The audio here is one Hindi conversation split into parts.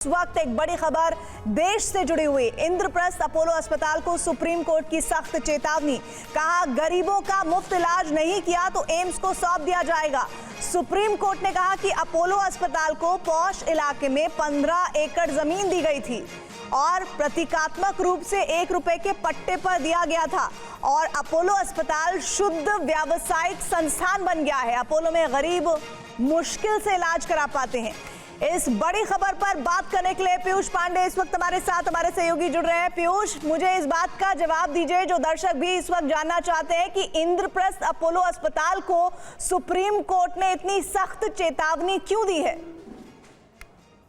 इस वक्त एक बड़ी खबर देश से जुड़ी हुई। इंद्रप्रस्थ अपोलो अस्पताल को सुप्रीम कोर्ट की सख्त चेतावनी। कहा गरीबों का मुफ्त इलाज नहीं किया तो एम्स को सौंप दिया जाएगा। सुप्रीम कोर्ट ने कहा कि अपोलो अस्पताल को पॉश इलाके में 15 एकड़ जमीन दी गई थी और प्रतीकात्मक रूप से 1 रुपए के पट्टे पर दिया गया था और अपोलो अस्पताल शुद्ध व्यावसायिक संस्थान बन गया है। अपोलो में गरीब मुश्किल से इलाज करा पाते हैं। इस बड़ी खबर पर बात करने के लिए पीयूष पांडे इस वक्त हमारे साथ हमारे सहयोगी जुड़ रहे हैं। पीयूष, मुझे इस बात का जवाब दीजिए, जो दर्शक भी इस वक्त जानना चाहते हैं कि इंद्रप्रस्थ अपोलो अस्पताल को सुप्रीम कोर्ट ने इतनी सख्त चेतावनी क्यों दी है?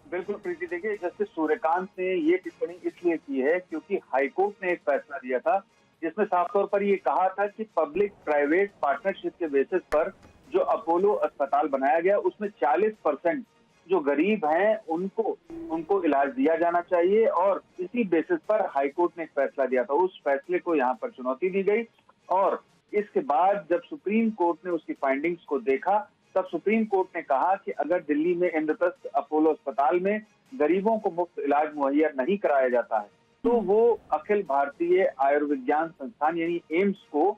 बिल्कुल प्रीति, देखिए जस्टिस सूर्यकांत ने ये टिप्पणी इसलिए की है क्योंकि हाईकोर्ट ने एक फैसला दिया था जिसमें साफ तौर पर ये कहा था कि पब्लिक प्राइवेट पार्टनरशिप के बेसिस पर जो अपोलो अस्पताल बनाया गया उसमें 40% जो गरीब हैं उनको इलाज दिया जाना चाहिए और इसी बेसिस पर हाईकोर्ट ने एक फैसला दिया था। उस फैसले को यहाँ पर चुनौती दी गई और इसके बाद जब सुप्रीम कोर्ट ने उसकी फाइंडिंग्स को देखा तब सुप्रीम कोर्ट ने कहा कि अगर दिल्ली में इंद्रप्रस्थ अपोलो अस्पताल में गरीबों को मुफ्त इलाज मुहैया नहीं कराया जाता है तो वो अखिल भारतीय आयुर्विज्ञान संस्थान यानी एम्स को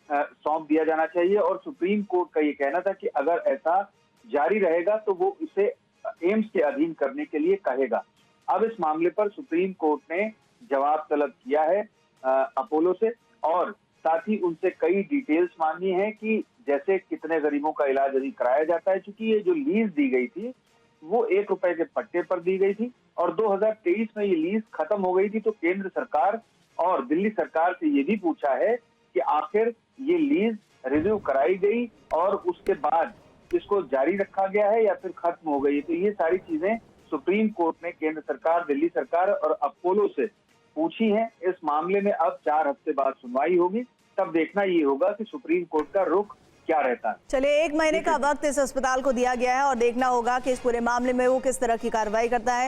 सौंप दिया जाना चाहिए। और सुप्रीम कोर्ट का ये कहना था कि अगर ऐसा जारी रहेगा तो वो इसे एम्स के अधीन करने के लिए कहेगा। अब इस मामले पर सुप्रीम कोर्ट ने जवाब तलब किया है अपोलो से और साथ ही उनसे कई डिटेल्स मांगी हैं कि जैसे कितने गरीबों का इलाज अभी कराया जाता है। क्योंकि ये जो लीज दी गई थी वो 1 रुपए के पट्टे पर दी गई थी और 2023 में ये लीज खत्म हो गई थी। तो केंद्र सरकार और दिल्ली सरकार से ये भी पूछा है कि आखिर ये लीज रिव्यू कराई गई और उसके बाद इसको जारी रखा गया है या फिर खत्म हो गई। तो ये सारी चीजें सुप्रीम कोर्ट ने केंद्र सरकार, दिल्ली सरकार और अपोलो से पूछी हैं। इस मामले में अब 4 हफ्ते बाद सुनवाई होगी, तब देखना ये होगा कि सुप्रीम कोर्ट का रुख क्या रहता है। चलिए, 1 महीने का वक्त इस अस्पताल को दिया गया है और देखना होगा कि इस पूरे मामले में वो किस तरह की कार्रवाई करता है।